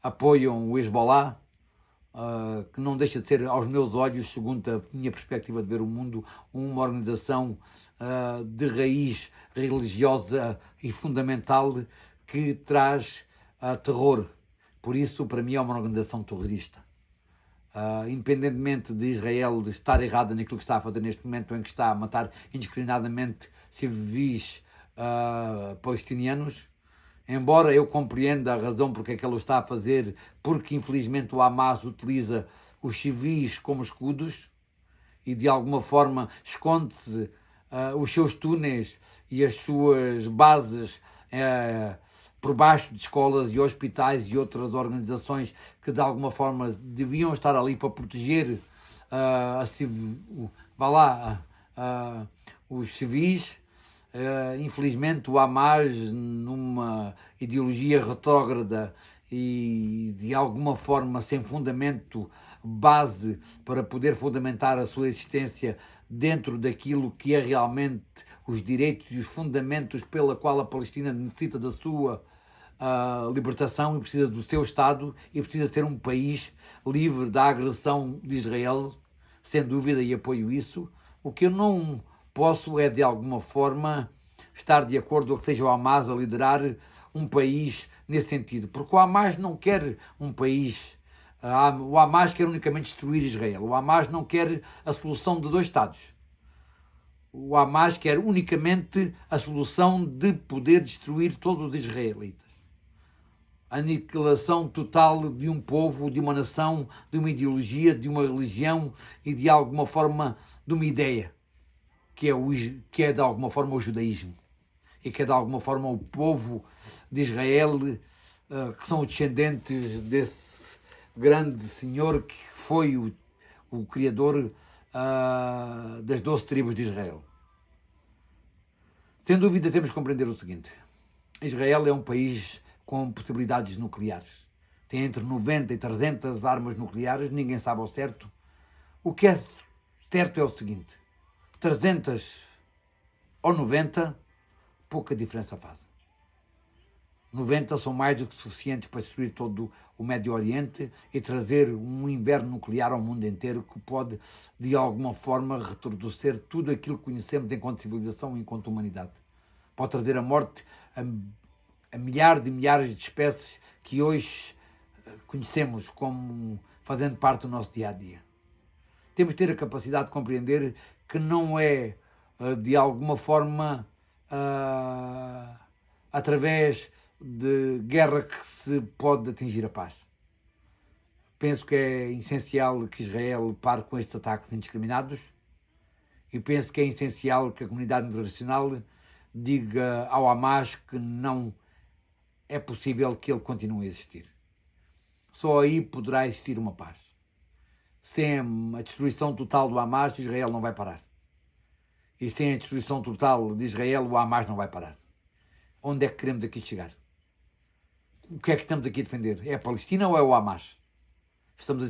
apoiam o Hezbollah, que não deixa de ser, aos meus olhos, segundo a minha perspectiva de ver o mundo, uma organização de raiz religiosa e fundamental que traz terror. Por isso, para mim, é uma organização terrorista. Independentemente de Israel estar errada naquilo que está a fazer neste momento, em que está a matar indiscriminadamente civis palestinianos, embora eu compreenda a razão porque é que ele o está a fazer, porque infelizmente o Hamas utiliza os civis como escudos e de alguma forma esconde-se os seus túneis e as suas bases por baixo de escolas e hospitais e outras organizações que de alguma forma deviam estar ali para proteger os civis. Infelizmente o Hamas, numa ideologia retrógrada e de alguma forma sem fundamento, base para poder fundamentar a sua existência dentro daquilo que é realmente os direitos e os fundamentos pela qual a Palestina necessita da sua libertação e precisa do seu Estado e precisa ser um país livre da agressão de Israel, sem dúvida, e apoio isso. O que eu não posso é, de alguma forma, estar de acordo que seja o Hamas a liderar um país nesse sentido, porque o Hamas não quer um país, o Hamas quer unicamente destruir Israel, o Hamas não quer a solução de 2 Estados. O Hamas quer unicamente a solução de poder destruir todos os israelitas. A aniquilação total de um povo, de uma nação, de uma ideologia, de uma religião e de alguma forma de uma ideia, que é de alguma forma o judaísmo e que é de alguma forma o povo de Israel, que são os descendentes desse grande senhor que foi o criador das 12 tribos de Israel. Sem dúvida temos que compreender o seguinte: Israel é um país com possibilidades nucleares. Tem entre 90 e 300 armas nucleares, ninguém sabe ao certo. O que é certo é o seguinte: 300 ou 90, pouca diferença faz. 90 são mais do que suficientes para destruir todo o Médio Oriente e trazer um inverno nuclear ao mundo inteiro que pode, de alguma forma, retorcer tudo aquilo que conhecemos enquanto civilização e enquanto humanidade. Pode trazer a morte a milhares e milhares de espécies que hoje conhecemos como fazendo parte do nosso dia-a-dia. Temos de ter a capacidade de compreender que não é, de alguma forma, através de guerra que se pode atingir a paz. Penso que é essencial que Israel pare com estes ataques indiscriminados e penso que é essencial que a comunidade internacional diga ao Hamas que não é possível que ele continue a existir. Só aí poderá existir uma paz. Sem a destruição total do Hamas, Israel não vai parar. E sem a destruição total de Israel, o Hamas não vai parar. Onde é que queremos aqui chegar? O que é que estamos aqui a defender? É a Palestina ou é o Hamas? Estamos a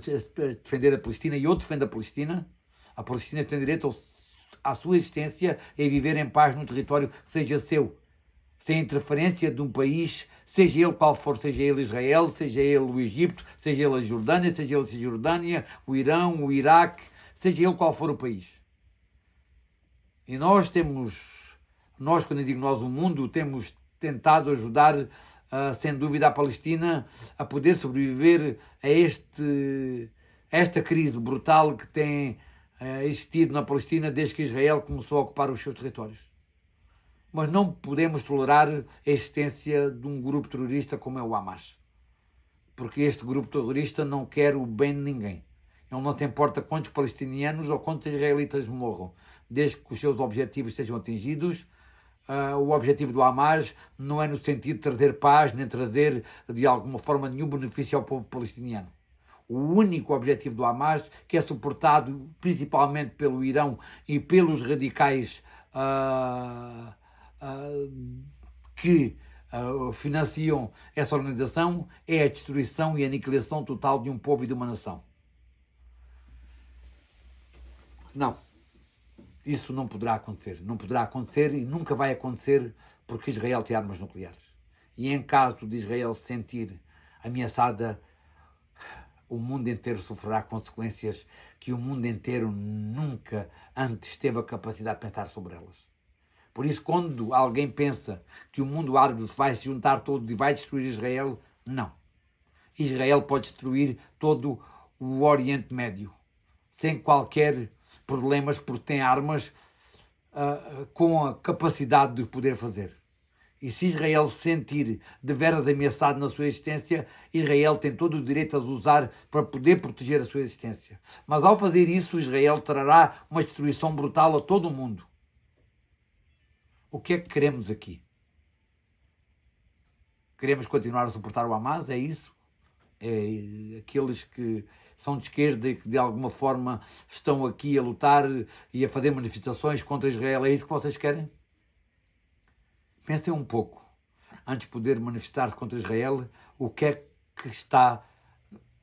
defender a Palestina e eu defendo a Palestina. A Palestina tem direito à sua existência e a viver em paz num território que seja seu, sem interferência de um país, seja ele qual for, seja ele Israel, seja ele o Egito, seja ele a Jordânia, seja ele a Cisjordânia, o Irão, o Iraque, seja ele qual for o país. E nós, quando eu digo nós, o mundo, temos tentado ajudar, sem dúvida, a Palestina a poder sobreviver a esta crise brutal que tem existido na Palestina desde que Israel começou a ocupar os seus territórios. Mas não podemos tolerar a existência de um grupo terrorista como é o Hamas. Porque este grupo terrorista não quer o bem de ninguém. Ele não se importa quantos palestinianos ou quantos israelitas morram, desde que os seus objetivos sejam atingidos. O objetivo do Hamas não é no sentido de trazer paz, nem trazer, de alguma forma, nenhum benefício ao povo palestiniano. O único objetivo do Hamas, que é suportado principalmente pelo Irão e pelos radicais que financiam essa organização, é a destruição e a aniquilação total de um povo e de uma nação. Não. Isso não poderá acontecer. Não poderá acontecer e nunca vai acontecer porque Israel tem armas nucleares. E em caso de Israel se sentir ameaçada, o mundo inteiro sofrerá consequências que o mundo inteiro nunca antes teve a capacidade de pensar sobre elas. Por isso, quando alguém pensa que o mundo árabe vai se juntar todo e vai destruir Israel, não. Israel pode destruir todo o Oriente Médio, sem qualquer problemas, porque tem armas com a capacidade de o poder fazer. E se Israel se sentir de veras ameaçado na sua existência, Israel tem todo o direito a os usar para poder proteger a sua existência. Mas ao fazer isso, Israel trará uma destruição brutal a todo o mundo. O que é que queremos aqui? Queremos continuar a suportar o Hamas? É isso? É aqueles que são de esquerda e que de alguma forma estão aqui a lutar e a fazer manifestações contra Israel? É isso que vocês querem? Pensem um pouco, antes de poder manifestar-se contra Israel, o que é que está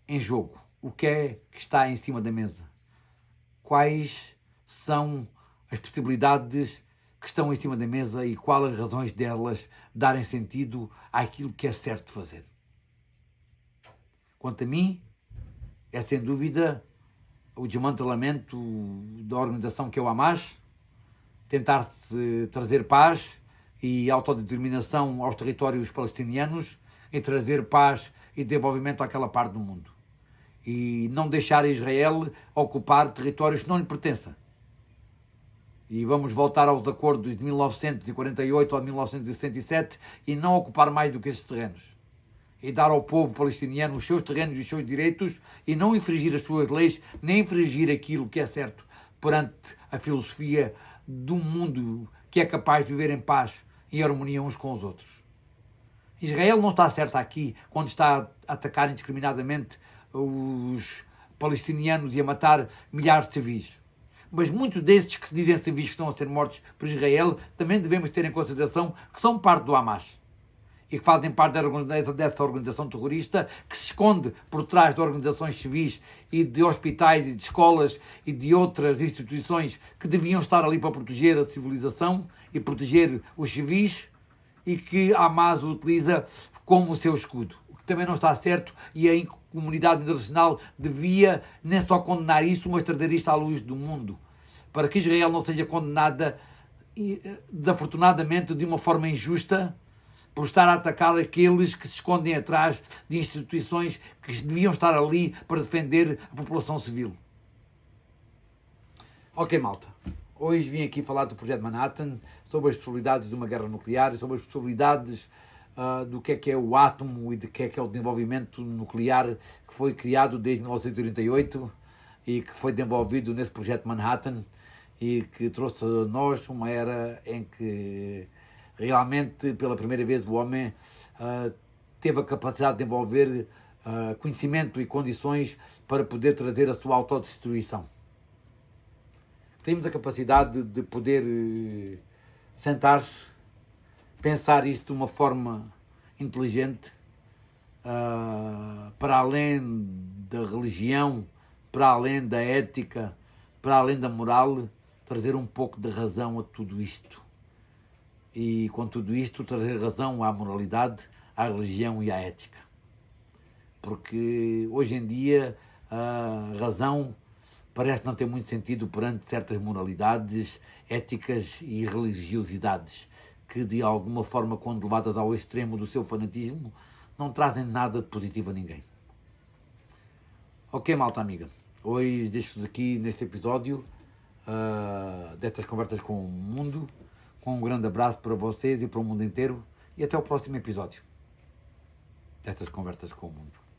em jogo? O que é que está em cima da mesa? Quais são as possibilidades que estão em cima da mesa e quais as razões delas darem sentido àquilo que é certo fazer? Quanto a mim, é sem dúvida o desmantelamento da organização que é o Hamas, tentar-se trazer paz e autodeterminação aos territórios palestinianos e trazer paz e desenvolvimento àquela parte do mundo. E não deixar Israel ocupar territórios que não lhe pertençam. E vamos voltar aos acordos de 1948 ou 1967 e não ocupar mais do que esses terrenos. E dar ao povo palestiniano os seus terrenos e os seus direitos e não infringir as suas leis, nem infringir aquilo que é certo perante a filosofia do mundo que é capaz de viver em paz e harmonia uns com os outros. Israel não está certa aqui quando está a atacar indiscriminadamente os palestinianos e a matar milhares de civis. Mas muitos desses que dizem civis que estão a ser mortos por Israel também devemos ter em consideração que são parte do Hamas e que fazem parte dessa organização terrorista que se esconde por trás de organizações civis e de hospitais e de escolas e de outras instituições que deviam estar ali para proteger a civilização e proteger os civis e que a Hamas o utiliza como o seu escudo. O que também não está certo e a comunidade internacional devia nem só condenar isso, mas trazer isto à luz do mundo, para que Israel não seja condenada, desafortunadamente, de uma forma injusta, por estar a atacar aqueles que se escondem atrás de instituições que deviam estar ali para defender a população civil. Ok, malta. Hoje vim aqui falar do Projeto Manhattan, sobre as possibilidades de uma guerra nuclear, sobre as possibilidades do que é o átomo e de que é o desenvolvimento nuclear que foi criado desde 1938 e que foi desenvolvido nesse Projeto Manhattan e que trouxe a nós uma era em que realmente, pela primeira vez, o homem teve a capacidade de desenvolver conhecimento e condições para poder trazer a sua autodestruição. Temos a capacidade de poder sentar-se, pensar isto de uma forma inteligente, para além da religião, para além da ética, para além da moral, trazer um pouco de razão a tudo isto. E com tudo isto trazer razão à moralidade, à religião e à ética. Porque hoje em dia a razão parece não ter muito sentido perante certas moralidades, éticas e religiosidades que de alguma forma, quando levadas ao extremo do seu fanatismo, não trazem nada de positivo a ninguém. Ok, malta amiga, hoje deixo-vos aqui neste episódio destas conversas com o mundo, com um grande abraço para vocês e para o mundo inteiro e até o próximo episódio destas conversas com o mundo.